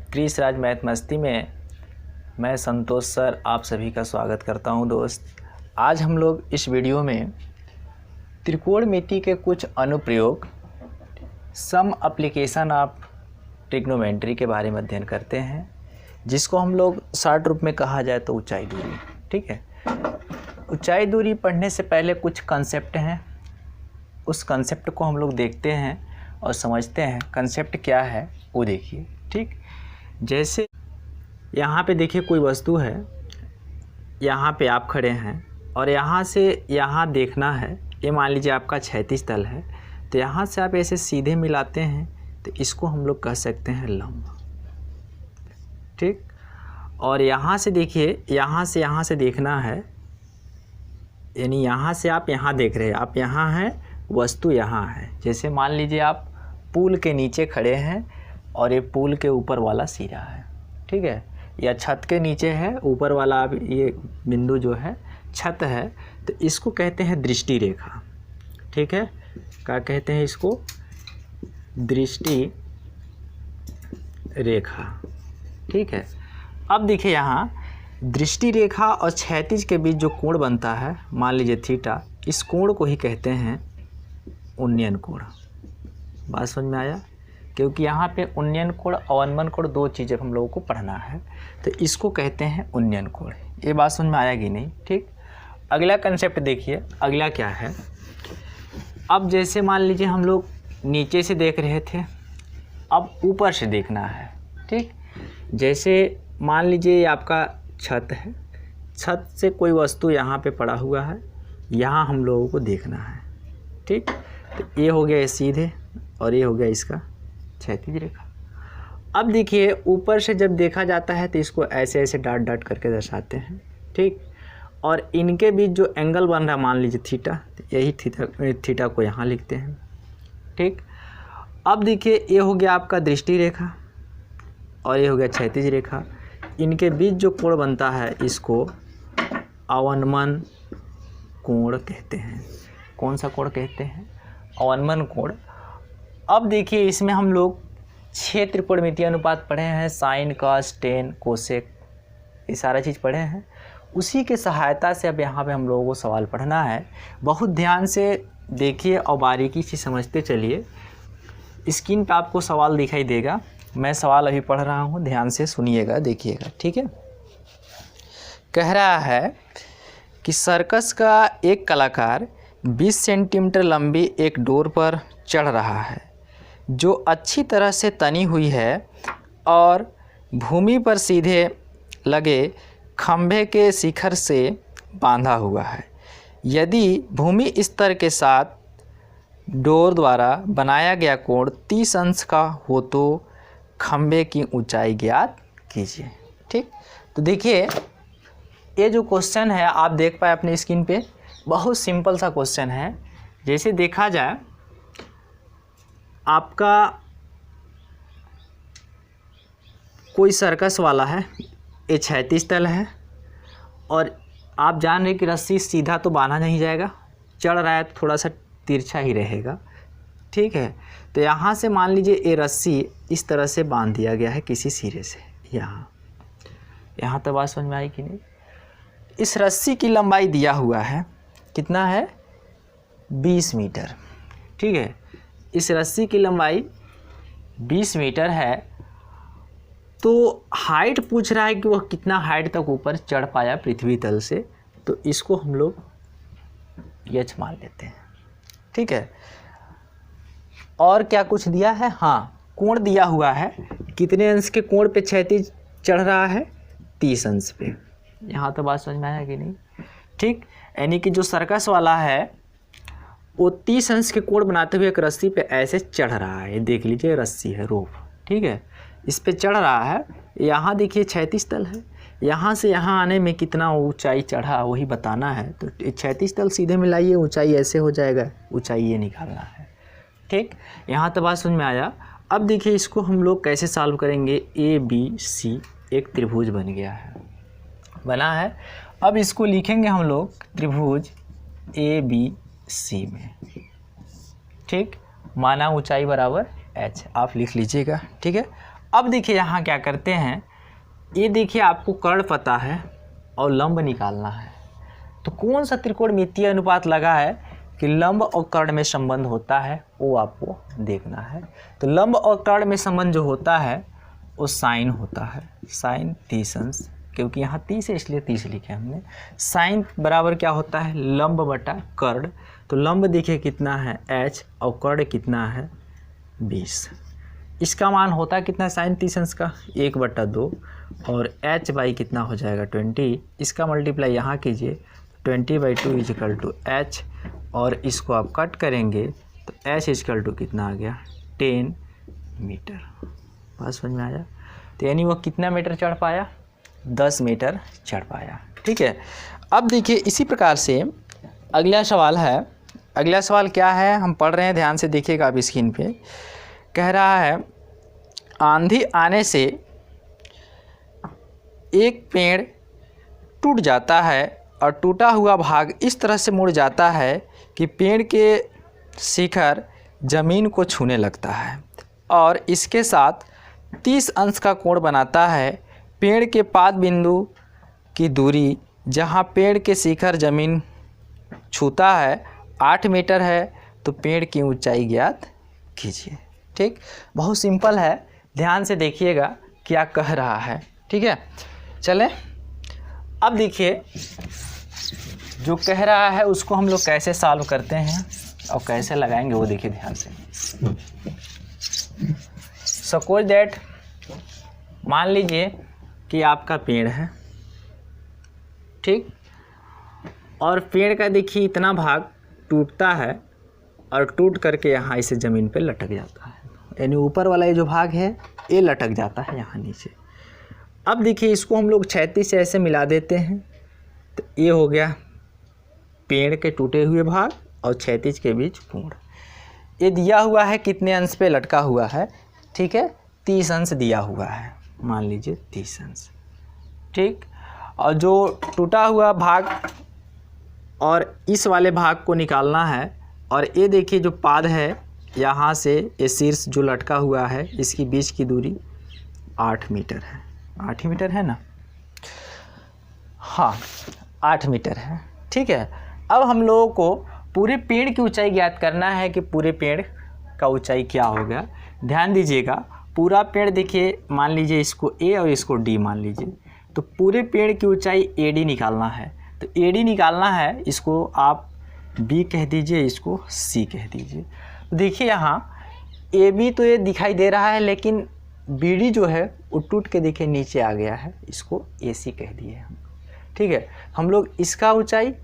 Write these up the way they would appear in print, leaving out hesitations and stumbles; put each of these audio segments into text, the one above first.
Chris राज math मस्ती में मैं संतोष सर आप सभी का स्वागत करता हूं। दोस्त, आज हम लोग इस वीडियो में त्रिकोणमिति के कुछ अनुप्रयोग, सम एप्लीकेशन ऑफ ट्रिग्नोमेट्री के बारे में अध्ययन करते हैं, जिसको हम लोग शॉर्ट रूप में कहा जाए तो ऊंचाई दूरी। ठीक है, ऊंचाई दूरी पढ़ने से पहले कुछ कंसेप्ट हैं, उस कंसेप्ट को हम लोग देखते हैं और समझते हैं। कंसेप्ट क्या है वो देखिए। ठीक, जैसे यहाँ पे देखिए कोई वस्तु है, यहाँ पे आप खड़े हैं और यहाँ से यहाँ देखना है। ये मान लीजिए आपका क्षैतिज तल है, तो यहाँ से आप ऐसे सीधे मिलाते हैं तो इसको हम लोग कह सकते हैं लंब। ठीक, और यहाँ से देखिए, यहाँ से देखना है, यानी यहाँ से आप यहाँ देख रहे हैं, आप यहाँ हैं, वस्तु यहाँ है। जैसे मान लीजिए आप पुल के नीचे खड़े हैं और ये पुल के ऊपर वाला सिरा है। ठीक है, या छत के नीचे है, ऊपर वाला आप ये बिंदु जो है छत है, तो इसको कहते हैं दृष्टि रेखा। ठीक है, क्या कहते हैं इसको? दृष्टि रेखा। ठीक है, अब देखिए यहाँ दृष्टि रेखा और क्षैतिज के बीच जो कोण बनता है, मान लीजिए थीटा, इस कोण को ही कहते हैं उन्नयन कोण। बात समझ में आया? क्योंकि यहाँ पे उन्नयन कोण और अवनमन कोण दो चीज़ें हम लोगों को पढ़ना है, तो इसको कहते हैं उन्नयन कोण। ये बात समझ में आया कि नहीं? ठीक, अगला कंसेप्ट देखिए, अगला क्या है। अब जैसे मान लीजिए हम लोग नीचे से देख रहे थे, अब ऊपर से देखना है। ठीक, जैसे मान लीजिए ये आपका छत है, छत से कोई वस्तु यहाँ पे पड़ा हुआ है, यहाँ हम लोगों को देखना है। ठीक, तो ये हो गया ये सीधे और ये हो गया इसका क्षैतिज रेखा। अब देखिए ऊपर से जब देखा जाता है तो इसको ऐसे ऐसे डॉट डॉट करके दर्शाते हैं। ठीक, और इनके बीच जो एंगल बन रहा है, मान लीजिए थीटा, तो यही थीटा को यहाँ लिखते हैं। ठीक, अब देखिए ये हो गया आपका दृष्टि रेखा और ये हो गया क्षैतिज रेखा। इनके बीच जो कोण बनता है इसको अवनमन कोण कहते हैं। कौन सा कोण कहते हैं? अवनमन कोण। अब देखिए इसमें हम लोग 6 त्रिकोणमितीय अनुपात पढ़े हैं, साइन, कॉस, टेन, कोसेक, ये सारा चीज़ पढ़े हैं। उसी के सहायता से अब यहाँ पे हम लोगों को सवाल पढ़ना है। बहुत ध्यान से देखिए और बारीकी से समझते चलिए। स्क्रीन पे आपको सवाल दिखाई देगा, मैं सवाल अभी पढ़ रहा हूँ, ध्यान से सुनिएगा, देखिएगा। ठीक है, कह रहा है कि सर्कस का एक कलाकार 20 सेंटीमीटर लंबी एक डोर पर चढ़ रहा है जो अच्छी तरह से तनी हुई है और भूमि पर सीधे लगे खंभे के शिखर से बांधा हुआ है। यदि भूमि स्तर के साथ डोर द्वारा बनाया गया कोण 30 अंश का हो तो खंभे की ऊंचाई ज्ञात कीजिए। ठीक, तो देखिए ये जो क्वेश्चन है आप देख पाए अपने स्क्रीन पे, बहुत सिंपल सा क्वेश्चन है। जैसे देखा जाए, आपका कोई सर्कस वाला है, ये क्षैतिज तल है और आप जान रहे कि रस्सी सीधा तो बांधा नहीं जाएगा, चढ़ रहा है तो थोड़ा सा तिरछा ही रहेगा। ठीक है, तो यहाँ से मान लीजिए ये रस्सी इस तरह से बांध दिया गया है किसी सिरे से। यहाँ तो बात समझ में आई कि नहीं? इस रस्सी की लंबाई दिया हुआ है, कितना है? 20 मीटर। ठीक है, इस रस्सी की लंबाई 20 मीटर है, तो हाइट पूछ रहा है कि वह कितना हाइट तक ऊपर चढ़ पाया पृथ्वी तल से, तो इसको हम लोग h मान लेते हैं। ठीक है, और क्या कुछ दिया है? हाँ, कोण दिया हुआ है, कितने अंश के कोण पे क्षैतिज चढ़ रहा है? 30 अंश पे। यहाँ तो बात समझ में आया कि नहीं? ठीक, यानी कि जो सर्कस वाला है वो 30 अंश के कोण बनाते हुए एक रस्सी पे ऐसे चढ़ रहा है। देख लीजिए रस्सी है, रोप। ठीक है, इस पे चढ़ रहा है। यहाँ देखिए क्षैतिज तल है, यहाँ से यहाँ आने में कितना ऊंचाई चढ़ा वही बताना है। तो क्षैतिज तल सीधे मिलाइए, ऊंचाई ऐसे हो जाएगा, ऊंचाई ये निकालना है। ठीक, यहाँ तो बात समझ में आया। अब देखिए इसको हम लोग कैसे सॉल्व करेंगे। ABC एक त्रिभुज बन गया है, बना है। अब इसको लिखेंगे हम लोग त्रिभुज ABC में। ठीक, माना ऊंचाई बराबर h, आप लिख लीजिएगा। ठीक है, अब देखिए यहाँ क्या करते हैं, ये देखिए आपको कर्ण पता है और लंब निकालना है, तो कौन सा त्रिकोणमितीय अनुपात लगा है कि लंब और कर्ण में संबंध होता है वो आपको देखना है। तो लंब और कर्ण में संबंध जो होता है वो साइन होता है, साइन 30 अंश, क्योंकि यहाँ 30 है इसलिए 30 लिखे हमने। साइन बराबर क्या होता है, लंब बटा कर्ण। तो लंब देखिए कितना है h और कर्ण कितना है 20। इसका मान होता है कितना साइन 30 अंश का 1/2 और h बाई कितना हो जाएगा 20। इसका मल्टीप्लाई यहाँ कीजिए 20/2 इजिकल टू h, और इसको आप कट करेंगे तो h इजिकल टू कितना आ गया 10 मीटर। बात समझ में आया। तो यानी वो कितना मीटर चढ़ पाया, 10 मीटर चढ़ पाया। ठीक है। अब देखिए इसी प्रकार से अगला सवाल है। अगला सवाल क्या है हम पढ़ रहे हैं, ध्यान से देखिएगा आप स्क्रीन पे। कह रहा है आंधी आने से एक पेड़ टूट जाता है और टूटा हुआ भाग इस तरह से मुड़ जाता है कि पेड़ के शिखर जमीन को छूने लगता है और इसके साथ 30 अंश का कोण बनाता है। पेड़ के पाद बिंदु की दूरी जहां पेड़ के शिखर जमीन छूता है 8 मीटर है, तो पेड़ की ऊंचाई ज्ञात कीजिए। ठीक, बहुत सिंपल है, ध्यान से देखिएगा क्या कह रहा है। ठीक है, चलें अब देखिए जो कह रहा है उसको हम लोग कैसे सॉल्व करते हैं और कैसे लगाएंगे वो देखिए ध्यान से। सपोज दैट मान लीजिए कि आपका पेड़ है, ठीक, और पेड़ का देखिए इतना भाग टूटता है और टूट करके यहाँ इसे ज़मीन पे लटक जाता है, यानी ऊपर वाला ये जो भाग है ये लटक जाता है यहाँ नीचे। अब देखिए इसको हम लोग क्षैतिज से ऐसे मिला देते हैं, तो ये हो गया पेड़ के टूटे हुए भाग और क्षैतिज के बीच कोण। ये दिया हुआ है कितने अंश पे लटका हुआ है, ठीक है, 30 अंश दिया हुआ है, मान लीजिए 30 अंश। ठीक, और जो टूटा हुआ भाग और इस वाले भाग को निकालना है, और ये देखिए जो पाद है यहाँ से ये शीर्ष जो लटका हुआ है इसकी बीच की दूरी 8 मीटर है। 8 मीटर है ना, हाँ 8 मीटर है। ठीक है, अब हम लोगों को पूरे पेड़ की ऊंचाई ज्ञात करना है कि पूरे पेड़ का ऊंचाई क्या हो गया। ध्यान दीजिएगा, पूरा पेड़ देखिए, मान लीजिए इसको ए और इसको डी मान लीजिए, तो पूरे पेड़ की ऊंचाई AD निकालना है। तो AD निकालना है, इसको आप B कह दीजिए, इसको C कह दीजिए। देखिए यहाँ AB तो ये दिखाई दे रहा है, लेकिन BD जो है वो टूट के देखिए नीचे आ गया है, इसको AC कह दिए हम। ठीक है, हम लोग इसका ऊंचाई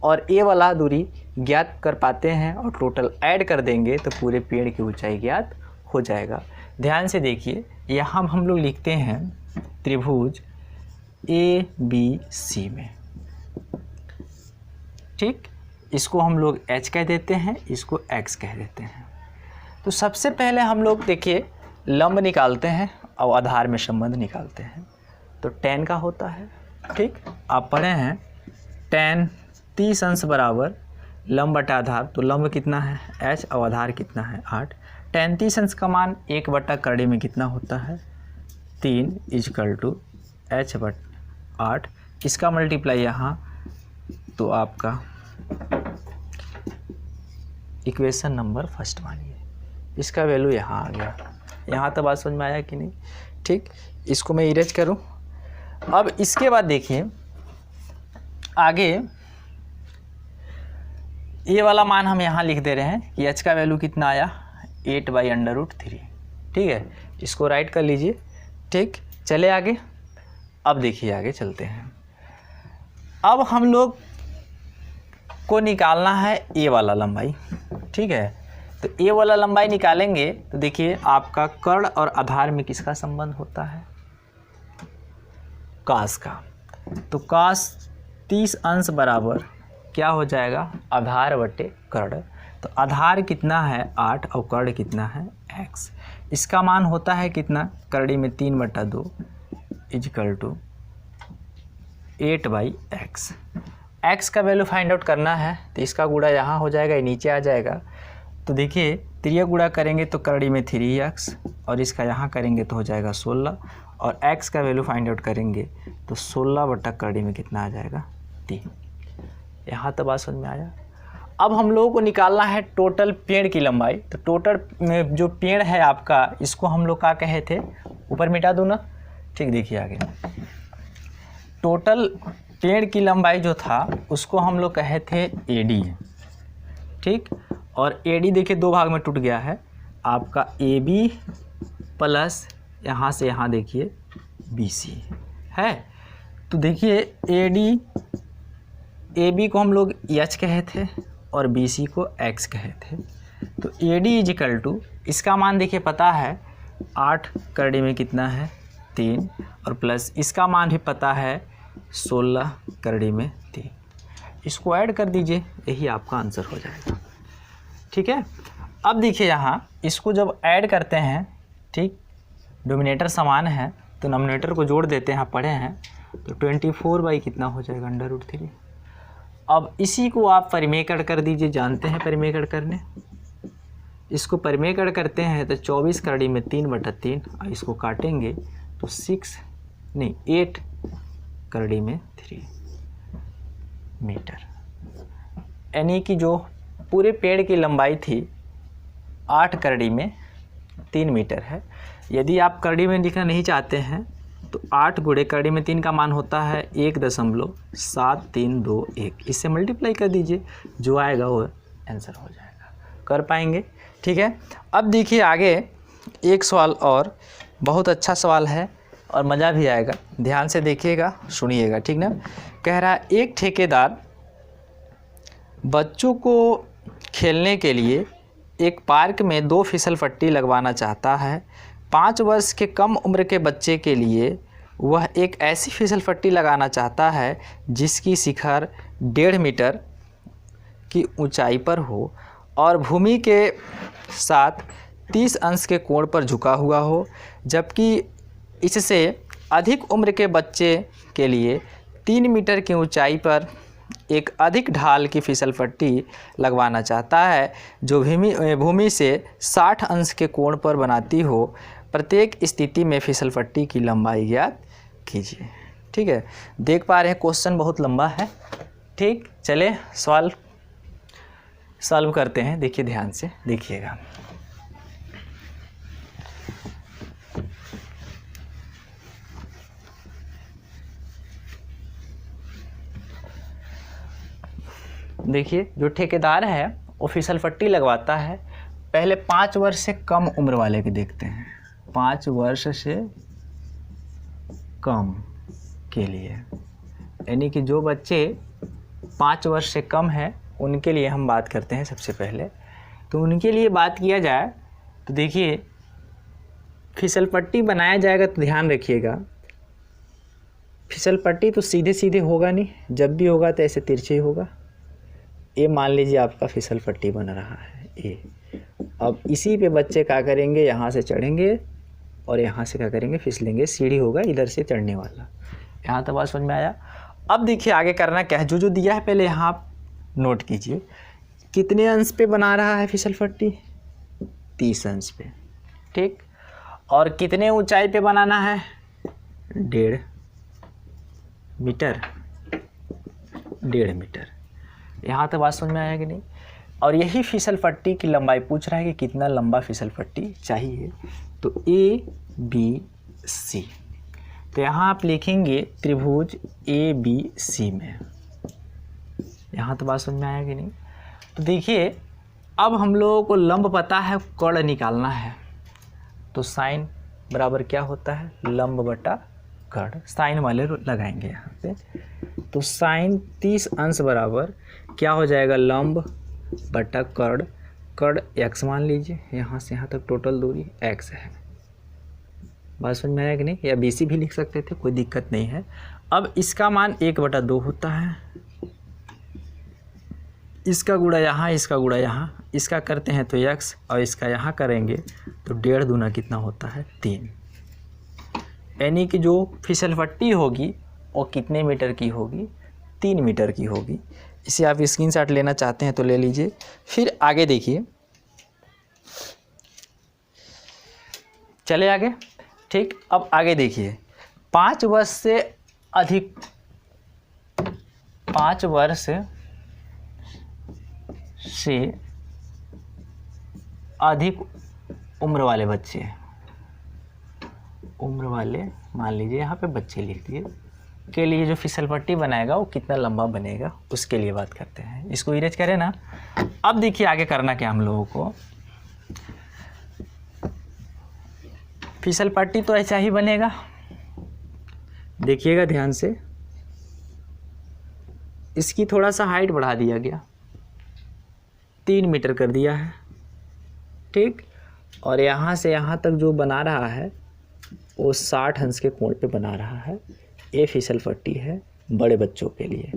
और ए वाला दूरी ज्ञात कर पाते हैं और टोटल ऐड कर देंगे तो पूरे पेड़ की ऊंचाई ज्ञात हो जाएगा। ध्यान से देखिए, यहाँ हम लोग लिखते हैं त्रिभुज ABC में, ठीक, इसको हम लोग H कह देते हैं, इसको X कह देते हैं। तो सबसे पहले हम लोग देखिए लंब निकालते हैं और आधार में संबंध निकालते हैं। तो tan का होता है, ठीक, आप पढ़े हैं tan 30 अंश बराबर लंब बटा आधार। तो लंब कितना है h और आधार कितना है 8। tan 30 अंश का मान 1/कड़ी में कितना होता है 3 इजकल टू h/8। इसका मल्टीप्लाई यहाँ, तो आपका इक्वेशन नंबर फर्स्ट मानिए, इसका वैल्यू यहाँ आ गया। यहाँ तो बात समझ में आया कि नहीं। ठीक, इसको मैं इरेज करूँ। अब इसके बाद देखिए आगे ये वाला मान हम यहाँ लिख दे रहे हैं कि h का वैल्यू कितना आया 8/√3। ठीक है, इसको राइट कर लीजिए। ठीक, चले आगे। अब देखिए आगे चलते हैं। अब हम लोग को निकालना है ए वाला लंबाई। ठीक है, तो ए वाला लंबाई निकालेंगे तो देखिए आपका कर्ण और आधार में किसका संबंध होता है, कास का। तो कास 30 अंश बराबर क्या हो जाएगा आधार बटे कर्ण। तो आधार कितना है 8 और कर्ण कितना है x। इसका मान होता है कितना, कड़ी में 3/2 इजकल टू 8/x। x का वैल्यू फाइंड आउट करना है, तो इसका गुणा यहाँ हो जाएगा, ये नीचे आ जाएगा। तो देखिए 3 गुणा करेंगे तो करड़ी में 3x और इसका यहाँ करेंगे तो हो जाएगा 16 और x का वैल्यू फाइंड आउट करेंगे तो 16 बटा करड़ी में कितना आ जाएगा 3। यहाँ तो बात समझ में आया। अब हम लोगों को निकालना है टोटल पेड़ की लंबाई। तो टोटल जो पेड़ है आपका इसको हम लोग क्या कहे थे, ऊपर मिटा दूँ ना, ठीक। देखिए आगे टोटल पेड़ की लंबाई जो था उसको हम लोग कहे थे AD, ठीक। और AD देखिए 2 भाग में टूट गया है आपका AB प्लस यहाँ से यहाँ देखिए BC है। तो देखिए AB को हम लोग H कहे थे और BC को X कहे थे। तो AD इजिकल टू इसका मान देखिए पता है 8 करड़ी में कितना है 3 और प्लस इसका मान भी पता है 16 करड़ी में 3। इसको ऐड कर दीजिए, यही आपका आंसर हो जाएगा, ठीक है। अब देखिए यहाँ इसको जब ऐड करते हैं, ठीक, डोमिनेटर समान है तो नॉमिनेटर को जोड़ देते हैं, पढ़े हैं। तो 24 बाई कितना हो जाएगा √3। अब इसी को आप परिमेय कर दीजिए, जानते हैं परिमेय करने। इसको परिमेय करते हैं तो 24 करड़ी में 3/3 और इसको काटेंगे तो 8 करड़ी में 3 मीटर, यानी कि जो पूरे पेड़ की लंबाई थी 8 करड़ी में 3 मीटर है। यदि आप करड़ी में लिखना नहीं चाहते हैं तो 8 गुणे करड़ी में 3 का मान होता है 1.7321, इससे मल्टीप्लाई कर दीजिए, जो आएगा वो आंसर हो जाएगा। कर पाएंगे, ठीक है। अब देखिए आगे एक सवाल और, बहुत अच्छा सवाल है और मज़ा भी आएगा, ध्यान से देखिएगा, सुनिएगा, ठीक ना। कह रहा है एक ठेकेदार बच्चों को खेलने के लिए एक पार्क में 2 फिसल पट्टी लगवाना चाहता है। 5 वर्ष के कम उम्र के बच्चे के लिए वह एक ऐसी फिसल पट्टी लगाना चाहता है जिसकी शिखर 1.5 मीटर की ऊंचाई पर हो और भूमि के साथ 30 अंश के कोण पर झुका हुआ हो, जबकि इससे अधिक उम्र के बच्चे के लिए 3 मीटर की ऊंचाई पर एक अधिक ढाल की फिसल पट्टी लगवाना चाहता है जो भूमि से 60 अंश के कोण पर बनाती हो। प्रत्येक स्थिति में फिसल पट्टी की लंबाई ज्ञात कीजिए, ठीक है। देख पा रहे हैं क्वेश्चन बहुत लंबा है, ठीक। चले सॉल्व करते हैं, देखिए ध्यान से देखिएगा। देखिए जो ठेकेदार है वो फिसल पट्टी लगवाता है, पहले 5 वर्ष से कम उम्र वाले के देखते हैं, 5 वर्ष से कम के लिए, यानी कि जो बच्चे 5 वर्ष से कम है उनके लिए हम बात करते हैं सबसे पहले। तो उनके लिए बात किया जाए तो देखिए फिसल पट्टी बनाया जाएगा तो ध्यान रखिएगा, फिसल पट्टी तो सीधे सीधे होगा नहीं, जब भी होगा तो ऐसे तिरछे ही होगा। ये मान लीजिए आपका फिसल पट्टी बन रहा है ये। अब इसी पे बच्चे क्या करेंगे, यहाँ से चढ़ेंगे और यहाँ से क्या करेंगे, फिसलेंगे, सीढ़ी होगा इधर से चढ़ने वाला। यहाँ तो बात समझ में आया। अब देखिए आगे करना क्या है, जो दिया है पहले यहाँ आप नोट कीजिए। कितने अंश पे बना रहा है फिसल पट्टी, 30 अंश पे, ठीक। और कितने ऊंचाई पे बनाना है, 1.5 मीटर, 1.5 मीटर। यहाँ तो बात समझ में आया कि नहीं। और यही फिसल पट्टी की लंबाई पूछ रहा है कि कितना लंबा फिसल पट्टी चाहिए। तो ABC, तो यहाँ आप लिखेंगे त्रिभुज ABC में। यहाँ तो बात समझ में आया कि नहीं। तो देखिए अब हम लोगों को लंब पता है, कोण निकालना है। तो साइन बराबर क्या होता है, लंब बटा कोण, साइन वाले लगाएंगे यहाँ पे। तो साइन 30 अंश बराबर क्या हो जाएगा, लंब बटा कोण, कोण x मान लीजिए, यहाँ से यहाँ तक टोटल दूरी x है। बात समझ में आया कि नहीं, या BC भी लिख सकते थे, कोई दिक्कत नहीं है। अब इसका मान 1/2 होता है, इसका गुणा यहाँ, इसका गुणा यहाँ, इसका करते हैं तो x और इसका यहाँ करेंगे तो 1.5 दूना कितना होता है, 3। यानी कि जो फिसल पट्टी होगी वो कितने मीटर की होगी, 3 मीटर की होगी। इसे आप स्क्रीनशॉट लेना चाहते हैं तो ले लीजिए। फिर आगे देखिए, चले आगे। ठीक, अब आगे देखिए 5 वर्ष से अधिक 5 वर्ष से अधिक उम्र वाले बच्चे, उम्र वाले मान लीजिए यहाँ पे बच्चे लिख दिए, के लिए जो फिसल पट्टी बनाएगा वो कितना लंबा बनेगा उसके लिए बात करते हैं। इसको इरेज करें ना। अब देखिए आगे करना क्या हम लोगों को, फिसल पट्टी तो ऐसा ही बनेगा, देखिएगा ध्यान से। इसकी थोड़ा सा हाइट बढ़ा दिया गया, 3 मीटर कर दिया है। ठीक, और यहाँ से यहाँ तक जो बना रहा है वो 60 अंश के कोण पे बना रहा है। ये फिसल पट्टी है बड़े बच्चों के लिए।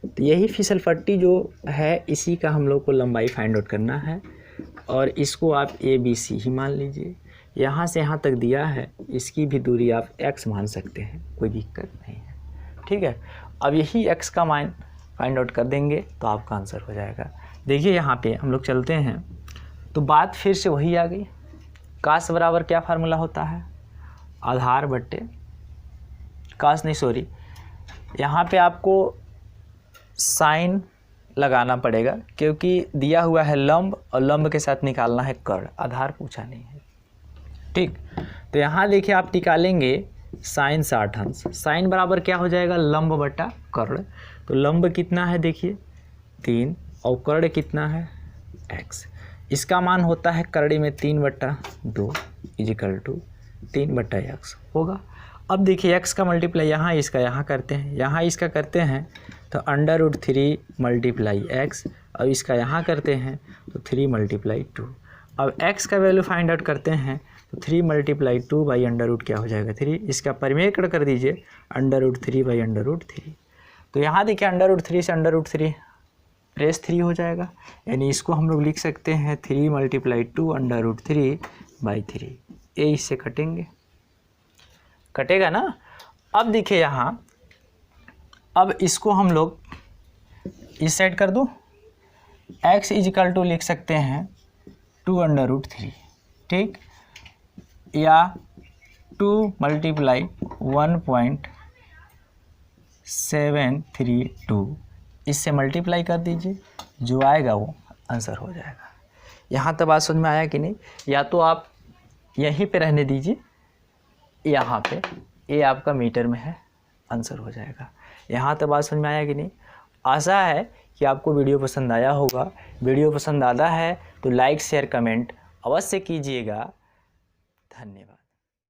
तो यही फिसल पट्टी जो है इसी का हम लोग को लंबाई फाइंड आउट करना है, और इसको आप ABC ही मान लीजिए। यहाँ से यहाँ तक दिया है, इसकी भी दूरी आप x मान सकते हैं, कोई दिक्कत नहीं है। ठीक है, अब यही x का मान फाइंड आउट कर देंगे तो आपका आंसर हो जाएगा। देखिए यहाँ पे हम लोग चलते हैं तो बात फिर से वही आ गई, कास बराबर क्या फार्मूला होता है, आधार बट्टे कास नहीं सॉरी, यहाँ पे आपको साइन लगाना पड़ेगा क्योंकि दिया हुआ है लंब और लंब के साथ निकालना है कर्ण, आधार पूछा नहीं है। ठीक, तो यहाँ देखिए आप निकालेंगे साइन 60 अंश, साइन बराबर क्या हो जाएगा लंब बटा कर्ण। तो लंब कितना है देखिए 3 और कर्ण कितना है x। इसका मान होता है करड़ी में 3/2 इजिकल टू 3/x होगा। अब देखिए x का मल्टीप्लाई यहाँ इसका यहाँ करते हैं, यहाँ इसका करते हैं तो √3 × x, और इसका यहाँ करते हैं तो 3 × 2। अब x का वैल्यू फाइंड आउट करते हैं तो 3 × 2 बाई √ क्या हो जाएगा 3, इसका परिमेय कर दीजिए √3 बाई √3। तो यहाँ देखिए √3 से √3 प्रेस 3 हो जाएगा, यानी इसको हम लोग लिख सकते हैं 3 × 2 √3/3। ये इससे कटेंगे, कटेगा ना। अब देखिए यहाँ, अब इसको हम लोग इस साइड कर दो, x इजिकल टू लिख सकते हैं 2 √3। ठीक, या 2 × 1.732 इससे मल्टीप्लाई कर दीजिए, जो आएगा वो आंसर हो जाएगा। यहाँ तक बात समझ में आया कि नहीं? या तो आप यहीं पे रहने दीजिए, यहाँ पे ये आपका मीटर में है, आंसर हो जाएगा। यहाँ तक बात समझ में आया कि नहीं? आशा है कि आपको वीडियो पसंद आया होगा। वीडियो पसंद आता है तो लाइक शेयर कमेंट अवश्य कीजिएगा। धन्यवाद।